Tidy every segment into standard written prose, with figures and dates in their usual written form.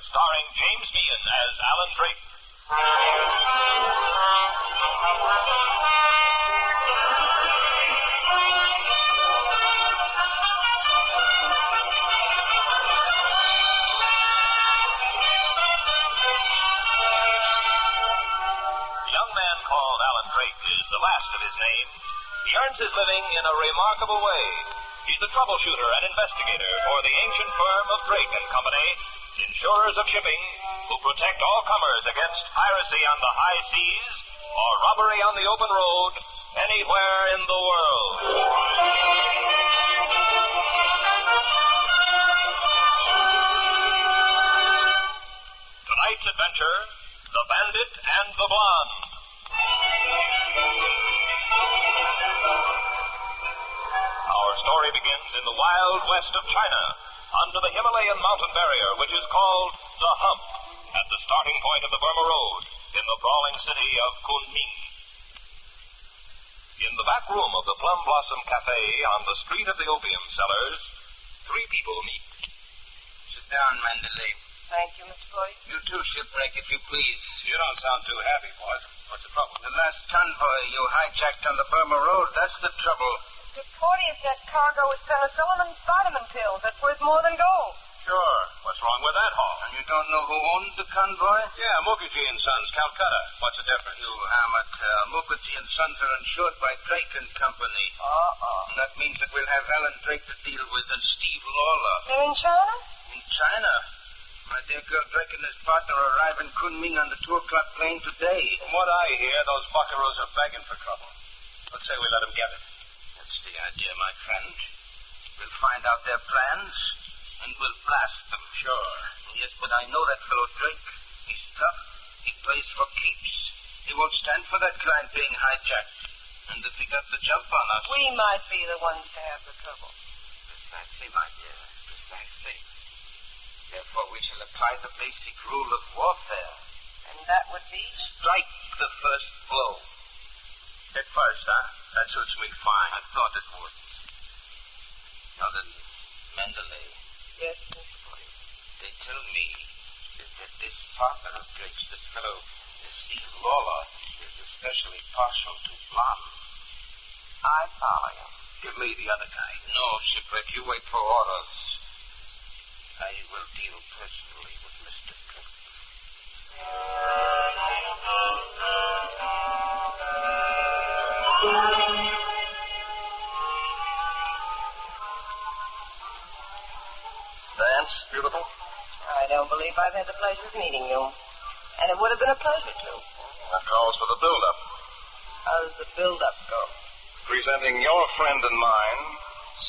starring James Meehan as Alan Drake. The young man called Alan Drake is the last of his name. He earns his living in a remarkable way. He's the troubleshooter and investigator for the ancient firm of Drake and Company, insurers of shipping, who protect all comers against piracy on the high seas or robbery on the open road anywhere in the world. Tonight's adventure, The Bandit and the Blonde. Our story begins in the wild west of China, under the Himalayan mountain barrier, which is called the Hump, at the starting point of the Burma Road, in the brawling city of Kunming. In the back room of the Plum Blossom Cafe on the street of the opium sellers, three people meet. Sit down, Mandalay. Thank you, Mr. Boyd. You too, shipwreck, if you please. You don't sound too happy, boys. What's the trouble? The last convoy you hijacked on the Burma Road, that's the trouble. Mr. Porteous, that cargo was penicillin and vitamin pills. That's worth more than gold. Sure. What's wrong with that haul? And you don't know who owned the convoy? Yeah, Mukherjee and Sons, Calcutta. What's the difference? You hammer tell. Mukherjee and Sons are insured by Drake and Company. And that means that we'll have Alan Drake to deal with and Steve Lawler. They're in China? In China? My dear girl, Drake and his partner arrive in Kunming on the 2 o'clock plane today. From what I hear, those buckaroos are begging for trouble. Let's say we let them get it. That's the idea, my friend. We'll find out their plans, and we'll blast them. Sure. Yes, but I know that fellow Drake. He's tough. He plays for keeps. He won't stand for that client being hijacked. And if he got the jump on us... We might be the ones to have the trouble. Precisely, my dear. Precisely. Therefore, we shall apply the basic rule of warfare. And that would be? Strike the first blow. Hit first, huh? That suits me fine. I thought it would. Now then, Mandalay. Yes, Mr. Boyd. They tell me that this partner of Drake's, this fellow, Steve Lawler, is especially partial to blonde. I follow you. Give me the other guy. No, shipwreck, you wait for orders. I will deal personally with Mr. Drake. Vance, beautiful? I don't believe I've had the pleasure of meeting you. And it would have been a pleasure to. That calls for the build-up. How does the build-up go? Presenting your friend and mine,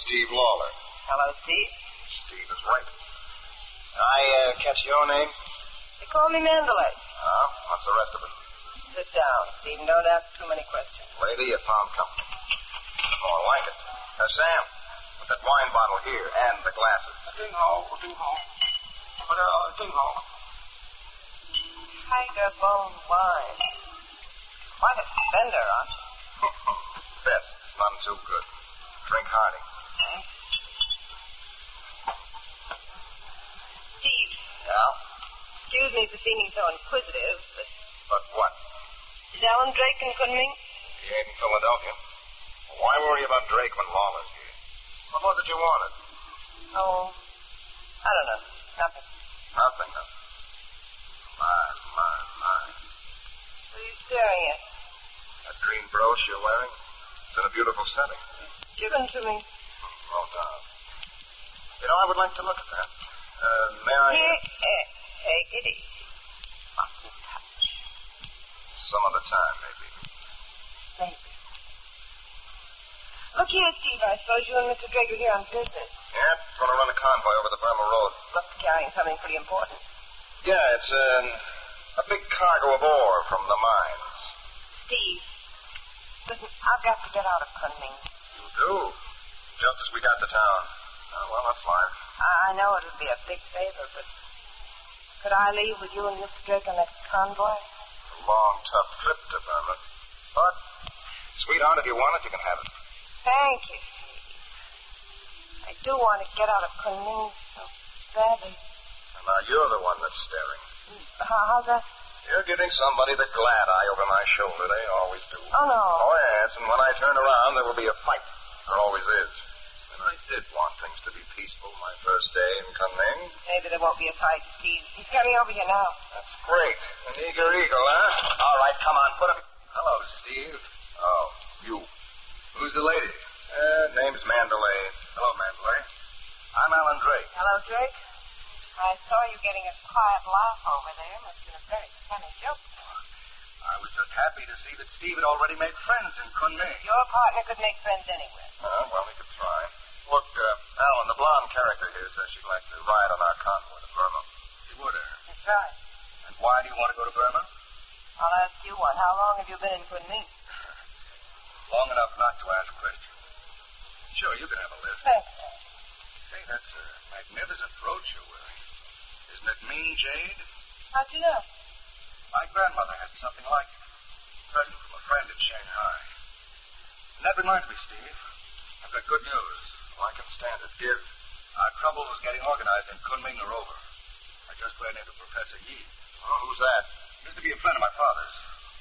Steve Lawler. Hello, Steve. Steve is right. I catch your name? They call me Mandalay. What's the rest of it? Sit down, Steve. Don't ask too many questions. Lady, you found company. Oh, I like it. Sam, put that wine bottle here and the glasses. Ding ho. Tiger bone wine. Quite a spender, aren't you? Best. It's none too good. Drink hearty. Steve. Yeah? Excuse me for seeming so inquisitive, but... But what? Is Alan Drake in Kunming? He ain't in Philadelphia. Why worry about Drake when Lawler's here? What was it you wanted? Oh, I don't know. Nothing. Nothing. My. What are you staring at? That green brooch you're wearing? It's in a beautiful setting. Given to me. Well done. You know, I would like to look at that. May I... Here, take it easy. Mustn't touch. Some other time, maybe. Maybe. Look here, Steve. I suppose you and Mr. Drake are here on business. Yeah, going to run a convoy over the Burma Road. Must be carrying something pretty important. Yeah, it's a big cargo of ore from the mines. Steve, listen, I've got to get out of Kunming. You do? Just as we got to town. Oh, well, that's fine. I know it would be a big favor, but could I leave with you and Mr. Drake on that convoy? It's a long, tough trip to Burma. But, sweetheart, if you want it, you can have it. Thank you, Steve. I do want to get out of Kunming so badly. And now you're the one that's staring. How's that? You're giving somebody the glad eye over my shoulder. They always do. Oh, no. Oh, yes, and when I turn around, there will be a fight. There always is. And I did want things to be peaceful my first day in Kunming. Maybe there won't be a fight, Steve. He's coming over here now. That's great. An eager eagle, huh? All right, come on, put him... Hello, Steve. Oh, you. Who's the lady? Name's Mandalay. Hello, Mandalay. I'm Alan Drake. Hello, Drake. I saw you getting a quiet laugh over there. Must have been a very funny joke. I was just happy to see that Steve had already made friends in Kunming. Your partner could make friends anywhere. Well, we could try. Look, Alan, the blonde character here says she'd like to ride on our convoy to Burma. She would, That's right. And why do you want to go to Burma? I'll ask you one. How long have you been in Kunming? Long enough not to ask questions. Sure, you can have a lift. Thanks. Say, that's a magnificent brooch you're wearing. Isn't it mean jade? How'd you know? My grandmother had something like it. Present from a friend in Shanghai. And that reminds me, Steve. I've got good news. Well, I can stand it. Give. Our troubles getting organized in Kunming are over. I just ran into Professor Yi. Oh, who's that? Used to be a friend of my father's.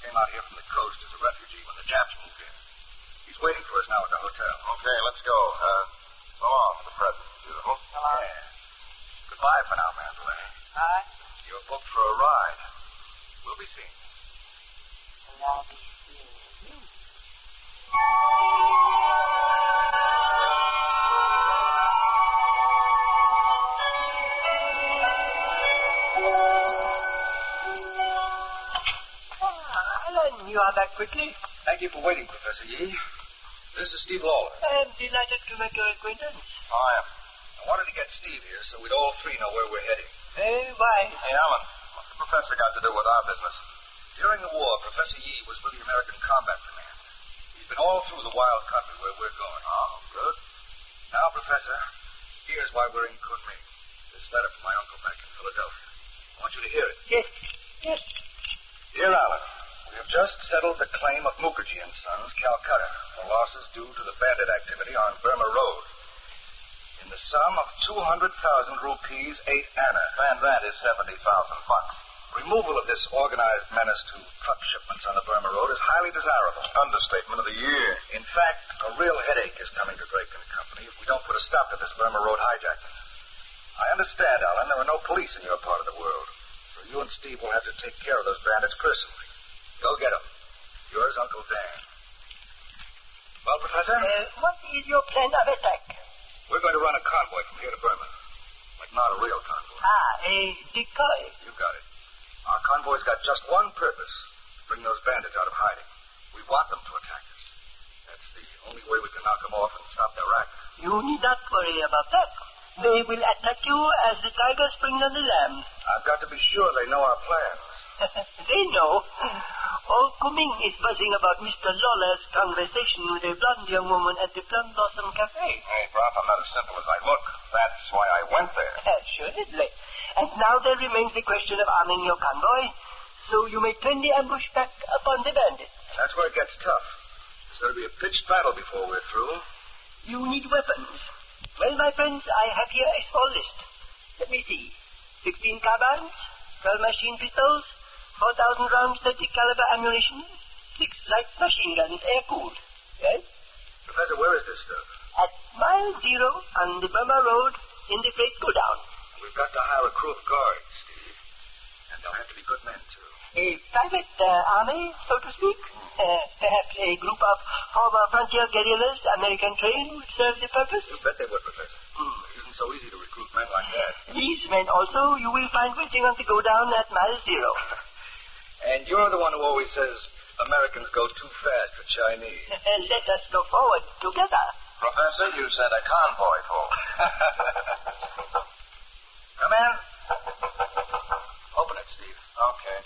Came out here from the coast as a refugee when the Japs moved in. He's waiting for us now at the hotel. Okay, let's go. So long for the present, beautiful. Hello. Yeah. Goodbye for now, Mandalay. Bye. You're booked for a ride. We'll be seeing you. And I'll be seeing you. Alan, you are back quickly. Thank you for waiting, Professor Yi. This is Steve Lawler. I'm delighted to make your acquaintance. I am. I wanted to get Steve here so we'd all three know where we're heading. Why? Hey, Alan, what's the professor got to do with our business? During the war, Professor Yi was with the American Combat Command. He's been all through the wild country where we're going. Oh, good. Now, Professor, here's why we're in Kunming. This letter from my uncle back in Philadelphia. I want you to hear it. Yes. Yes. Dear Alan, we have just settled the claim of Mukherjee and Sons, Calcutta, for losses due to the bandit activity on Burma Road. In the sum of 200,000 rupees, 8 anna. And that is 70,000 bucks. Removal of this organized menace to truck shipments on the Burma Road is highly desirable. Understatement of the year. In fact, a real headache is coming to Drake and Company if we don't put a stop to this Burma Road hijacking. I understand, Alan, there are no police in your part of the world. So you and Steve will have to take care of those bandits personally. Go get them. Yours, Uncle Dan. Well, Professor? What is your plan of attack? We're going to run a convoy from here to Burma. But not a real convoy. A decoy. You got it. Our convoy's got just one purpose. To bring those bandits out of hiding. We want them to attack us. That's the only way we can knock them off and stop their act. You need not worry about that. They will attack you as the tiger springs on the lamb. I've got to be sure they know our plans. They know. All Kunming is buzzing about Mr. Lawler's conversation with a blonde young woman at the Plum Blossom Cafe. Hey, Prof, I'm not as simple as I look. That's why I went there. Assuredly. And now there remains the question of arming your convoy, so you may turn the ambush back upon the bandits. That's where it gets tough. There's going to be a pitched battle before we're through. You need weapons. Well, my friends, I have here a small list. Let me see. 16 carbines, 12 machine pistols, 4,000 rounds 30 caliber ammunition, 6 light machine guns, air-cooled. Yes? Professor, where is this stuff? At mile 0 on the Burma Road in the freight go-down. We've got to hire a crew of guards, Steve. And they'll have to be good men, too. A private army, so to speak. Perhaps a group of former frontier guerrillas, American trained, would serve the purpose. You bet they would, Professor. It isn't so easy to recruit men like that. These men also you will find waiting on the go-down at mile 0. And you're the one who always says Americans go too fast for Chinese. Let us go forward together. Professor, you sent a convoy full. Come in. Open it, Steve. Okay.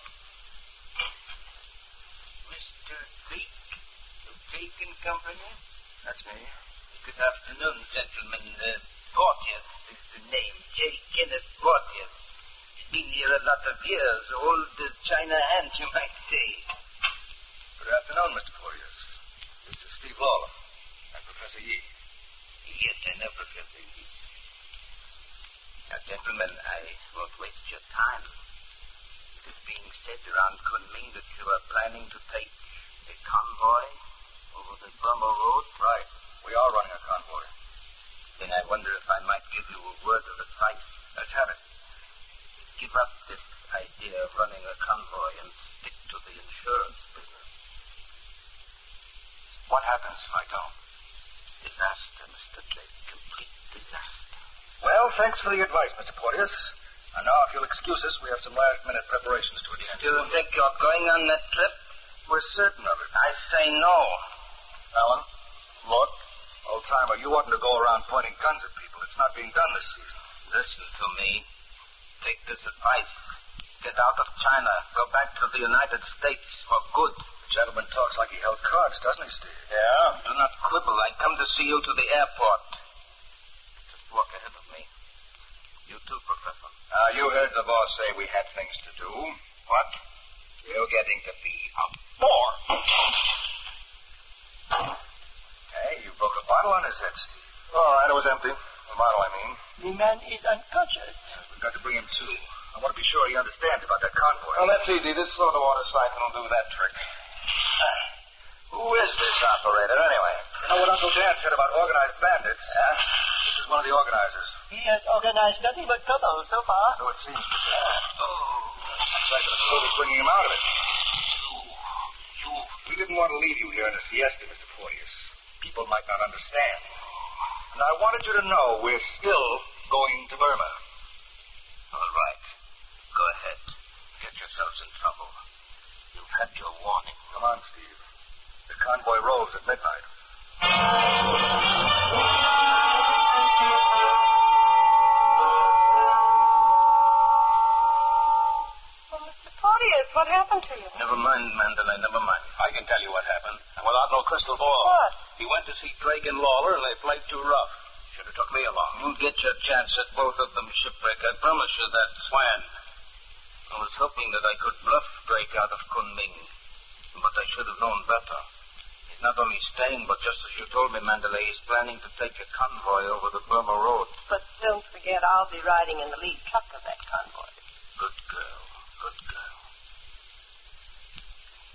Mr. Drake, of Drake and Company? That's me. Good afternoon, gentlemen. Porteous is the name. J. Kenneth Porteous. Been here a lot of years. Old China hand, you might say. Good afternoon, Mr. Porteous. This is Steve Lawler and Professor Yi. Yes, I know Professor Yi. Now Gentlemen, I won't waste your time. It is being said around Kunming that you are planning to take a convoy over the Burma Road. Right. We are running a convoy. Then I wonder if I might give you a word of advice. Let's have it. Give up this idea of running a convoy and stick to the insurance business. What happens if I don't? Disaster, Mr. Drake. Complete disaster. Well, thanks for the advice, Mr. Porteous. And now, if you'll excuse us, we have some last-minute preparations to attend. Still think you're going on that trip? We're certain of it. I say no. Alan, look. Old-timer, you oughtn't to go around pointing guns at people. It's not being done this season. Listen to me. Take this advice. Get out of China. Go back to the United States for good. The gentleman talks like he held cards, doesn't he, Steve? Yeah? Do not quibble. I come to see you to the airport. Just walk ahead of me. You too, Professor. You heard the boss say we had things to do. What? You're getting to be a bore. Hey, you broke a bottle on his head, Steve. All right, it was empty. The bottle, I mean. The man is unconscious. We've got to bring him to. I want to be sure he understands about that convoy. Well, that's easy. This soda water siphon will do that trick. Who is this operator, anyway? You know what Uncle Dan said about organized bandits? Yeah? This is one of the organizers. He has organized nothing but trouble so far. So it seems. Looks like the club is bringing him out of it. We didn't want to leave you here in a siesta, Mr. Porteous. People might not understand. And I wanted you to know we're still going to Burma. All right. Go ahead. Get yourselves in trouble. You've had your warning. Come on, Steve. The convoy rolls at midnight. Porteous, what happened to you? Never mind, Mandalay, never mind. I can tell you what happened. And without no crystal ball. What? He went to see Drake and Lawler, and they played too rough. Should have took me along. You'll get your chance at both of them, Shipwreck. I promise you that. When? I was hoping that I could bluff Drake out of Kunming, but I should have known better. He's not only staying, but just as you told me, Mandalay, he's planning to take a convoy over the Burma Road. But don't forget, I'll be riding in the lead truck of that convoy. Good girl. Good girl.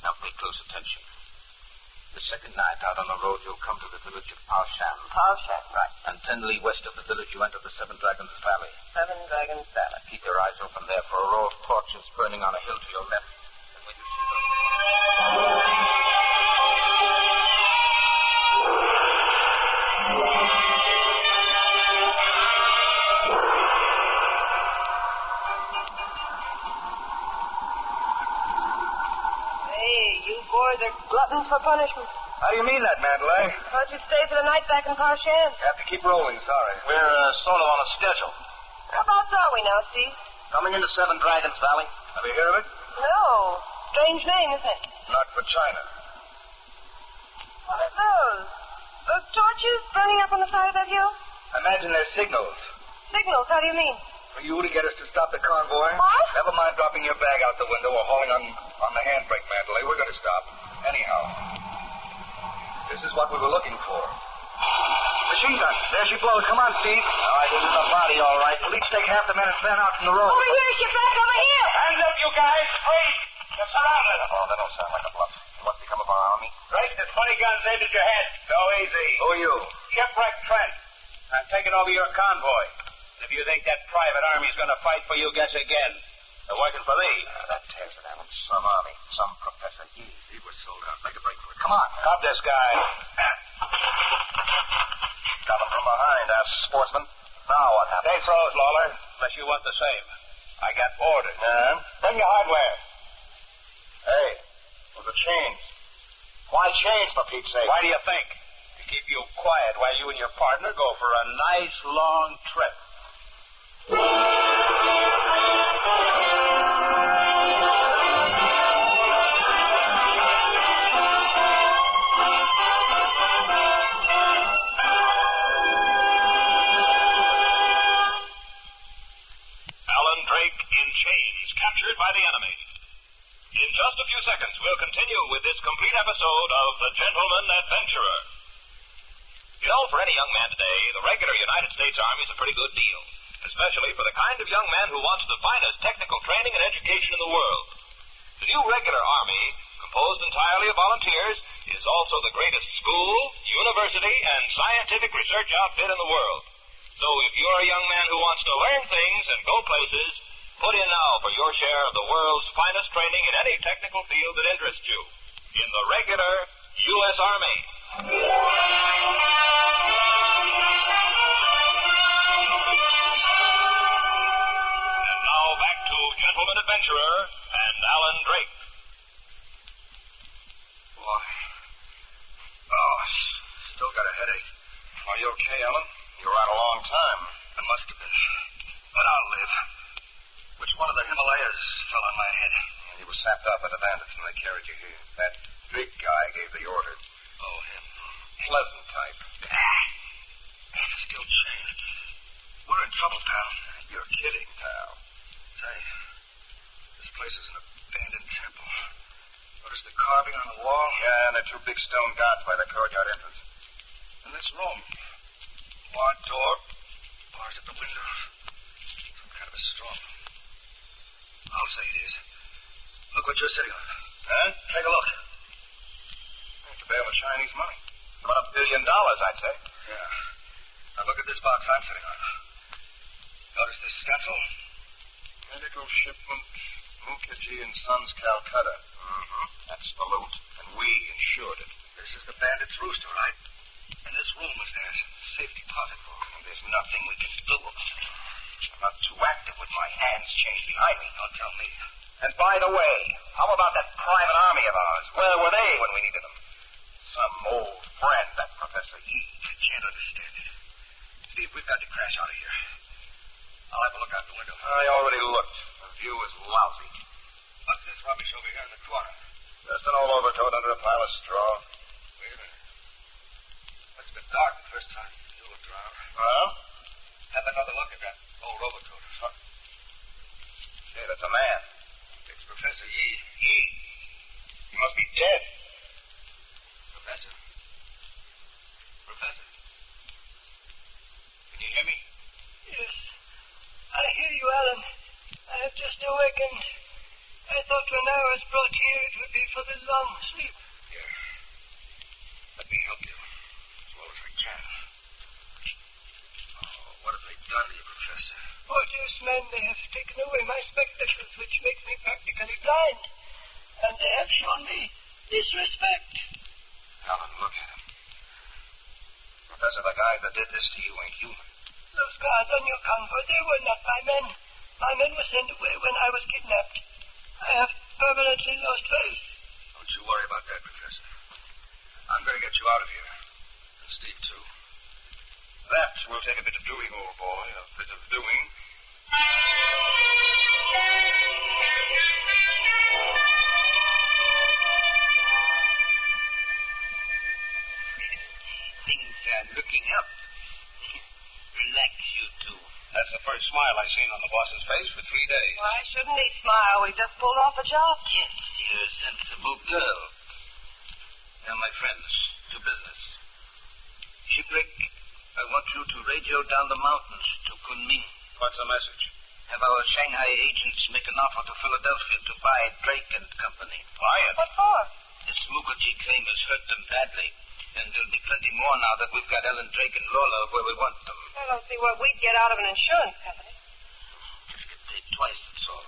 Now pay close attention. The second night out on the road, you'll come to the village of Parshan. Parshan, right. And 10 li west of the village, you enter the Seven Dragons Valley. Seven Dragons Valley. Keep your eyes open there for a row of torches burning on a hill to your left. And when you see those... Boys are gluttons for punishment. How do you mean that, Mandalay? Thought you'd stay for the night back in Parshan. Have to keep rolling, sorry. We're sort of on a schedule. Whereabouts are we now, Steve? Coming into Seven Dragons Valley. Have you heard of it? No. Strange name, isn't it? Not for China. What are those? Those torches burning up on the side of that hill? Imagine they're signals. Signals, how do you mean? For you to get us to stop the convoy? What? Never mind dropping your bag out the window or hauling on the handbrake, Mandalay. We're going to stop. Anyhow. This is what we were looking for. Machine gun. There she blows. Come on, Steve. All right, this is the body, all right. We'll each take half the men and fan out from the road. Over here, shipwreck, over here! Hands up, you guys. Please. You're surrounded. Oh, that don't sound like a bluff. What's become of our army? Drake, there's 20 guns aimed at your head. Go easy. Who are you? Shipwreck Trent. I'm taking over your convoy. And if you think that private army's going to fight for you, guess again. They're working for thee. That tears it, Alan. Some army. Some professor. He was sold out. Make a break for it. Come on. Stop this guy. Coming from behind, us sportsman. Now what happened? Stay froze, Lawler, unless you want the same. I got orders. Bring your hardware. Hey, those are chains. Why chains, for Pete's sake? Why do you think? To keep you quiet while you and your partner go for a nice long trip. Alan Drake in chains, captured by the enemy. In just a few seconds, we'll continue with this complete episode of The Gentleman Adventurer. You know, for any young man today, the regular United States Army is a pretty good deal. especially for the kind of young man who wants the finest technical training and education in the world. The new regular Army, composed entirely of volunteers, is also the greatest school, university, and scientific research outfit in the world. So if you're a young man who wants to learn things and go places, put in now for your share of the world's finest training in any technical field that interests you. In the regular U.S. Army. And now back to Gentleman Adventurer and Alan Drake. Boy. Oh, still got a headache. Are you okay, Alan? You were out a long time. I must have been. But I'll live. Which one of the Himalayas fell on my head? You were snapped up by the bandits and they carried you here. That big guy gave the order. Oh, him. Pleasant type. Still chained. We're in trouble, pal. You're kidding, pal. Say, this place is an abandoned temple. Notice the carving on the wall? Yeah, and the two big stone gods by the courtyard entrance. And this room. Barred door. Bars at the windows. Some kind of a storm. I'll say it is. Look what you're sitting on. Huh? Take a look. It's a bale of Chinese money. About $1 billion, I'd say. Yeah. Now look at this box I'm sitting on. Notice this stencil? Medical shipment, Mukherjee and Sons, Calcutta. Mm-hmm. That's the loot. And we insured it. This is the bandit's rooster, right? And this room was their safe deposit vault. There's nothing we can do. I'm not too active with my hands chained behind me. Don't tell me. And by the way, how about that private army of ours? Where were they when we needed them? Some old friend, that Professor Yee. I can't understand it. Steve, we've got to crash out of here. I'll have a look out the window. I already looked. The view is lousy. What's this rubbish over here in the corner? Just an old overcoat under a pile of straw. Wait a minute. It's been dark the first time you looked around. Well? Have another look at that old overcoat. Huh. Hey, that's a man. It's Professor Yee. Yee? He must be dead. Professor? Professor? Can you hear me? Yes. I hear you, Alan. I have just awakened. I thought when I was brought here it would be for the long sleep. Here. Let me help you as well as I can. Oh, what have they done to you, Professor? Porters, men, they have taken away my spectacles, which makes me practically blind. And they have shown me disrespect. Alan, look at him. Professor, the guys that did this to you ain't human. Those guards on your convoy, they were not my men. My men were sent away when I was kidnapped. I have permanently lost faith. Don't you worry about that, Professor. I'm going to get you out of here. And Steve, too. That will take a bit of doing, old boy. A bit of doing. Things are looking up. Relax, you two. That's the first smile I've seen on the boss's face for 3 days. Why shouldn't he smile? We just pulled off a job. Yes, you're a sensible girl. Now, my friends, to business. Shipwreck, I want you to radio down the mountains to Kunming. What's the message? Have our Shanghai agents make an offer to Philadelphia to buy Drake and Company. Buy it? What for? This Mukherjee claim has hurt them badly. And there'll be plenty more now that we've got Ellen Drake and Lola where we want them. I don't see what we'd get out of an insurance company. Just get paid twice, that's all.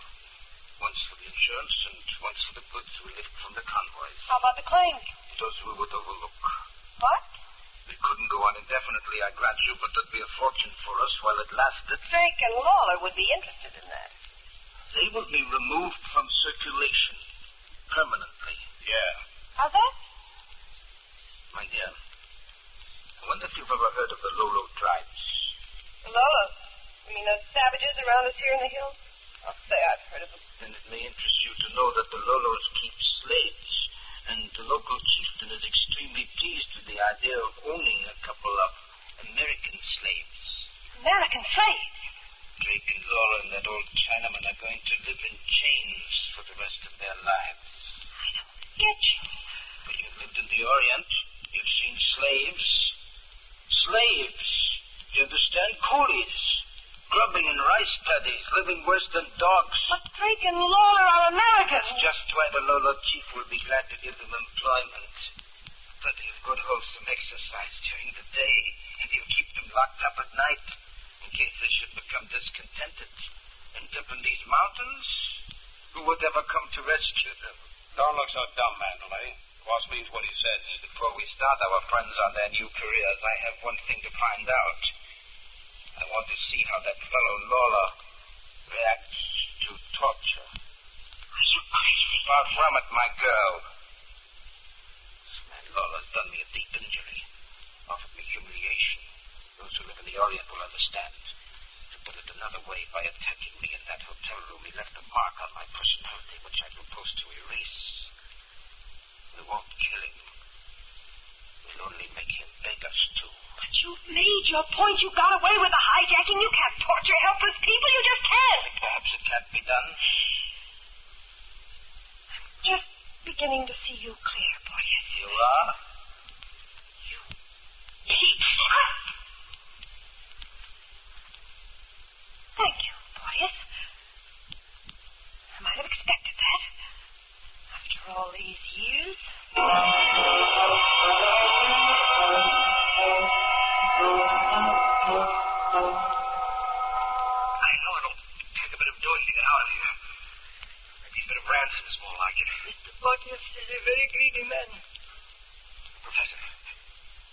Once for the insurance and once for the goods we lift from the convoys. How about the claim? Those we would overlook. What? We couldn't go on indefinitely, I grant you, but there'd be a fortune for us while it lasted. Drake and Lawler would be interested in that. They will be removed from circulation permanently. Yeah. How's that? My dear, I wonder if you've ever heard of the Lolo tribes. The Lolos? You mean those savages around us here in the hills? I'll say I've heard of them. Then it may interest you to know that the Lolos keep slaves, and the local chieftain is extremely pleased with the idea of owning a couple of American slaves. American slaves? Drake and Lola and that old Chinaman are going to live in chains for the rest of their lives. I don't get you. But you've lived in the Orient. You've seen slaves. Slaves. You understand? Coolies. grubbing in rice paddies, living worse than dogs. But Drake and Lawler are Americans. That's just why the Lolo chief will be glad to give them employment. Plenty of good wholesome exercise during the day, and he'll keep them locked up at night in case they should become discontented and live in these mountains. Who would ever come to rescue them? Don't look so dumb, Mandalay. Boss means what he says. Before we start our friends on their new careers, I have one thing to find out. I want to see how that fellow Lawler reacts to torture. Are you crazy? Far from it, my girl. This man Lawler's done me a deep injury. Offered me humiliation. Those who live in the Orient will understand. To put it another way, by attacking me in that hotel room, he left a mark on my personality which I propose to erase. We won't kill him. We'll only make him beg us to. But you've made your point. You got away with the hijacking. You can't torture helpless people. You just can't. Perhaps it can't be done. I'm just beginning to see you clear, Porteous. You are? You keep up. Thank you, Porteous. I might have expected that. After all these years. I know it'll take a bit of doing to get out of here. Maybe a bit of ransom is more like it. Mr. Porteous is a very greedy man. Professor,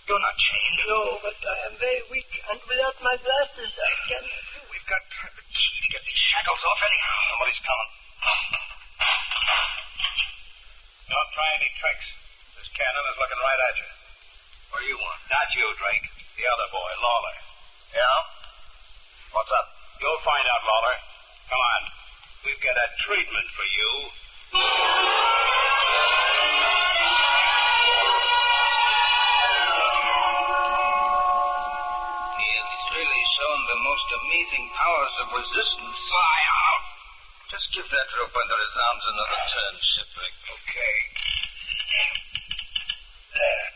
you're not chained. No, but I am very weak, and without my blasters, I can... We've got the key to get these shackles off anyhow. Somebody's coming. Don't try any tricks. This cannon is looking right at you. What do you want? Not you, Drake. The other boy, Lawler. Yeah? What's up? You'll find out, Lawler. Come on. We've got a treatment for you. He has really shown the most amazing powers of resistance. Fly out! Just give that rope under his arms another turn, Shipwreck. Okay. There.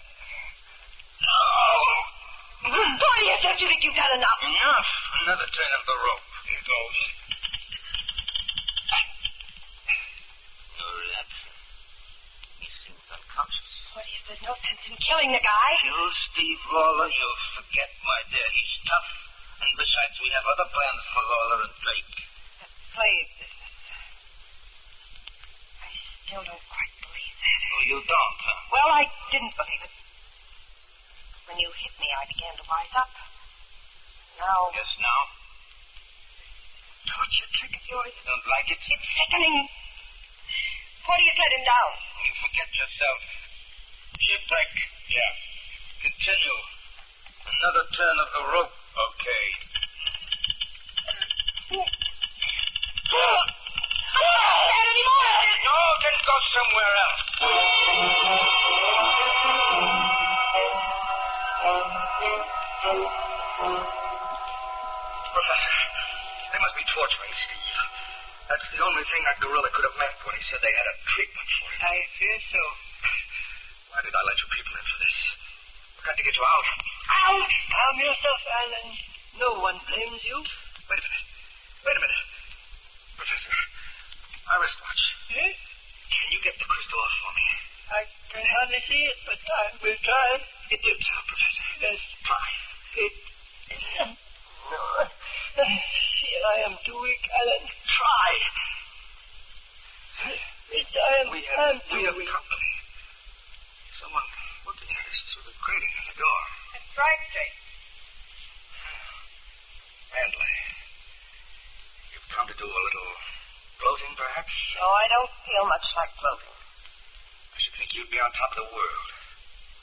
Porteous, don't you think you've done enough? Enough. Another turn of the rope. Here goes. No reaction. He seems unconscious. Porteous, there's no sense in killing the guy. Kill Steve Lawler? You'll forget, my dear. He's tough. And besides, we have other plans for Lawler and Drake. The slave business. I still don't quite believe that. Oh, you don't, huh? Well, I didn't believe it. When you hit me, I began to wise up. Now... Yes, now? Torture trick of yours. You don't like it? It's sickening. Porteous, let him down. You forget yourself. Shipwreck. Yeah. Continue. Another turn of the rope. Okay. Not anymore. No, then go somewhere else. Professor, they must be torturing Steve. That's the only thing that gorilla could have meant when he said they had a treatment for him. I fear so. Why did I let you people in for this? We've got to get you out. Out! Calm yourself, Alan. No one blames you. Wait a minute. Wait a minute. Professor, my wristwatch. Yes? Can you get the crystal off for me? I can hardly see it, but I will try. It did sound, Professor. Yes. Try. It... No. Here I am too weak, Alan. Try. Yes, I am. We I have am too weak. company. Someone looking at us through the grating in the door. That's right, Jake. Mandalay, you've come to do a little floating, perhaps? No, I don't feel much like floating. I should think you'd be on top of the world.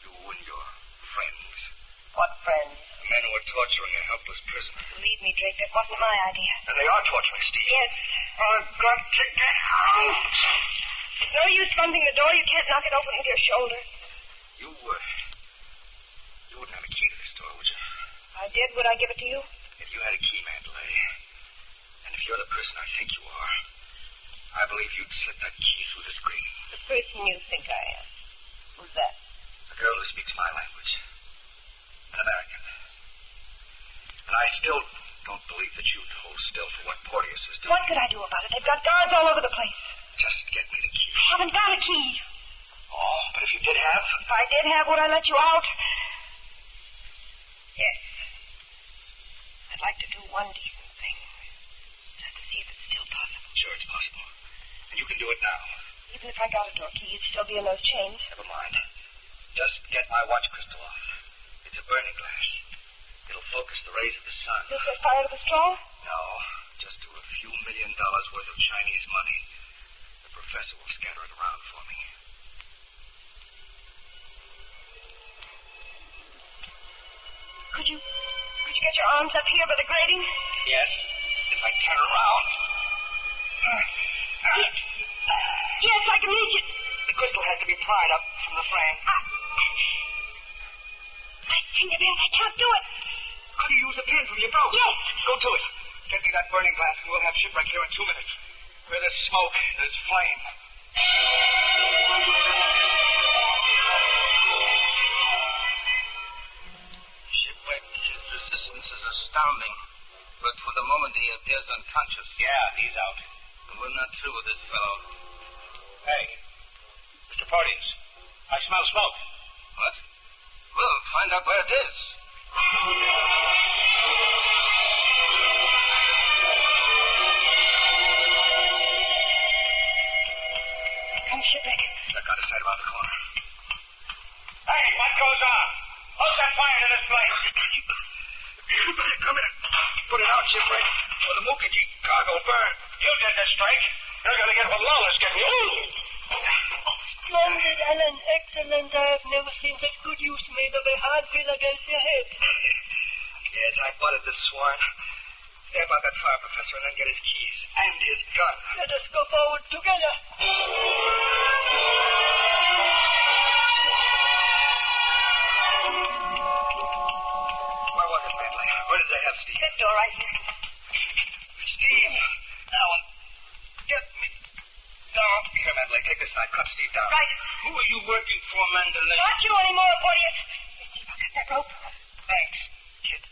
You and your friends. What friends? The men who are torturing a helpless prisoner. Believe me, Drake, that wasn't my idea. And they are torturing Steve. Yes. I've got to get out. No use bunting the door. You can't knock it open with your shoulder. You wouldn't have a key to this door, would you? If I did, would I give it to you? If you had a key, Mandalay, and if you're the person I think you are, I believe you'd slip that key through the screen. The person you think I am. Who's that? A girl who speaks my language. An American. And I still don't believe that you'd hold still for what Porteous is doing. What could I do about it? They've got guards all over the place. Just get me the key. I haven't got a key. Oh, but if you did have... If I did have, would I let you out? Yes. I'd like to do one decent thing. Just to see if it's still possible. Sure, it's possible. And you can do it now. Even if I got a door key, you'd still be in those chains. Never mind. Just get my watch crystal off. It's a burning glass. It'll focus the rays of the sun. You'll set fire to the straw? No, just to a few $1 million worth of Chinese money. The professor will scatter it around for me. Could you get your arms up here by the grating? Yes, if I turn around. Yes, I can reach it. The crystal has to be pried up from the frame. My fingernails, I can't do it. Could you use a pin from your belt? Yes. Go to it. Get me that burning glass and we'll have shipwreck here in 2 minutes. Where there's smoke, there's flame. Shipwreck, his resistance is astounding. But for the moment he appears unconscious. Yeah, he's out. We're not through with this fellow. Hey, Mr. Porteous, I smell smoke. What? We'll find out where it is. Come, Shipwreck. Check out the side around the corner. Hey, what goes on? Who's that fire in this place? You better come in and put it out, Shipwreck, or the Mukherjee cargo will burn. You did this, Drake. You're going to get what Lawless getting you. Splendid, Alan. Excellent. I have never seen such good use made of a hard pin against your head. Yes, I butted this swine. Step out that fire, Professor, and then get his keys. And his gun. Let us go forward together. Where was it, Bentley? Where did they have Steve? This door right here. Steve! Alan, get me. No, here, Mandalay, take this knife. Cut Steve down. Right. Who are you working for, Mandalay? Not you anymore, Porteous. Here, Steve, I'll cut that rope. Thanks, kid.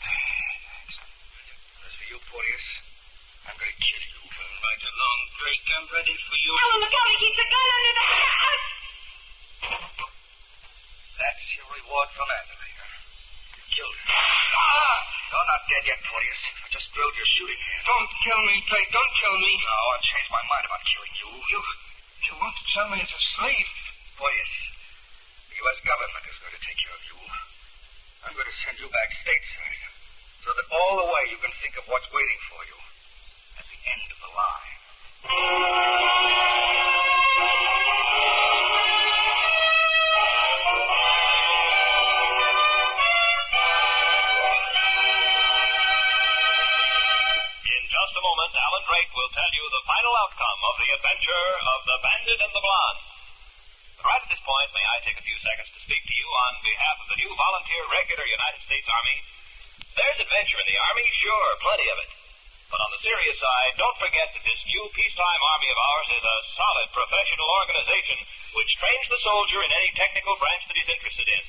Thanks. As for you, Porteous, I'm going to kill you. Right along, Drake. I'm ready for you. Alan, look out. He keeps the gun under the hat. That's your reward for Mandalay, huh? You killed her. Ah! You're not dead yet, Porteous. I just drilled your shooting hand. Don't kill me, Drake. Don't kill me. No, I've changed my mind about killing you. You want to sell me as a slave? Porteous, the U.S. government is going to take care of you. I'm going to send you back stateside so that all the way you can think of what's waiting for you at the end of the line. Just a moment, Alan Drake will tell you the final outcome of the adventure of the Bandit and the Blonde. But right at this point, may I take a few seconds to speak to you on behalf of the new volunteer regular United States Army? There's adventure in the Army, sure, plenty of it. But on the serious side, don't forget that this new peacetime Army of ours is a solid professional organization which trains the soldier in any technical branch that he's interested in.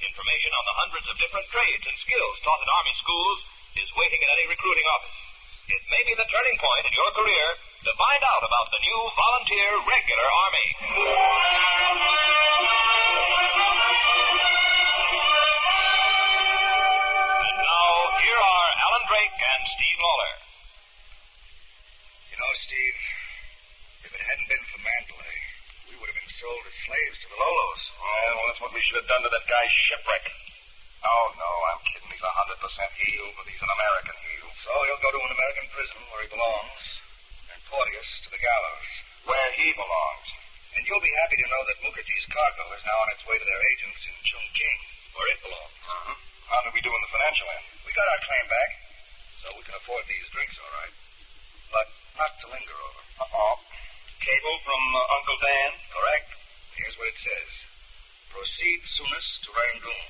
Information on the hundreds of different trades and skills taught in Army schools is waiting in any recruiting office. It may be the turning point in your career to find out about the new volunteer regular Army. And now, here are Alan Drake and Steve Lawler. You know, Steve, if it hadn't been for Mandalay, we would have been sold as slaves to the Lolos. Oh, well, that's what we should have done to that guy Shipwreck. Oh, no, I'm kidding. He's 100% heel, but he's an American heel. So he'll go to an American prison where he belongs, and Porteous to the gallows. Where he belongs. And you'll be happy to know that Mukherjee's cargo is now on its way to their agents in Chongqing, where it belongs. Uh-huh. How did we do in the financial end? We got our claim back, so we can afford these drinks all right. But not to linger over. Uh-oh. Cable from Uncle Dan? Correct. Here's what it says. Proceed soonest to Rangoon.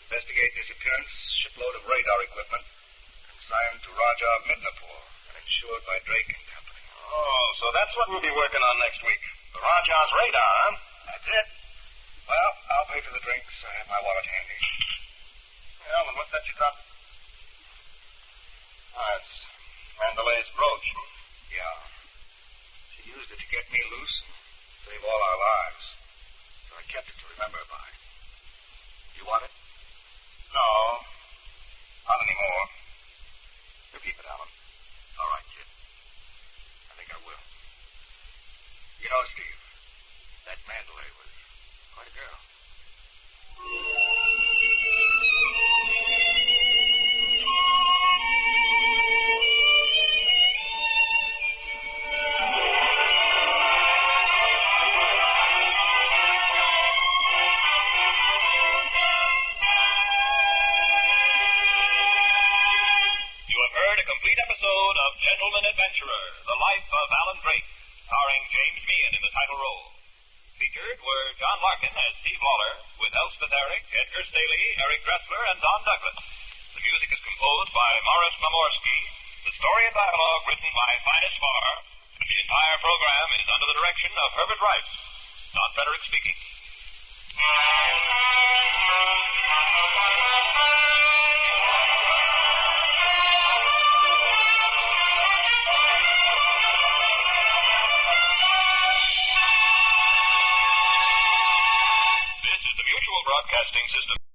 Investigate disappearance, shipload of radar equipment, consigned to Raja of Midnapur, and insured by Drake and Company. Oh, so that's what we'll be working on next week. The Raja's radar, huh? That's it. Well, I'll pay for the drinks. I have my wallet handy. Well, and what's that you got? Mandelay's brooch. Yeah. She used it to get me loose and save all our lives. So I kept it to remember her by. You want it? No. Not anymore. You keep it, Alan. All right, kid. I think I will. You know, Steve, that Mandalay was quite a girl. You have heard a complete episode of Gentleman Adventurer, The Life of Alan Drake, starring James Meehan in the title role. Featured were John Larkin as Steve Lawler, with Elspeth Eric, Edgar Staley, Eric Dressler, and Don Douglas. The music is composed by Morris Mamorsky, the story and dialogue written by Finus Farr, and the entire program is under the direction of Herbert Rice. Don Frederick speaking. This is the Mutual Broadcasting System.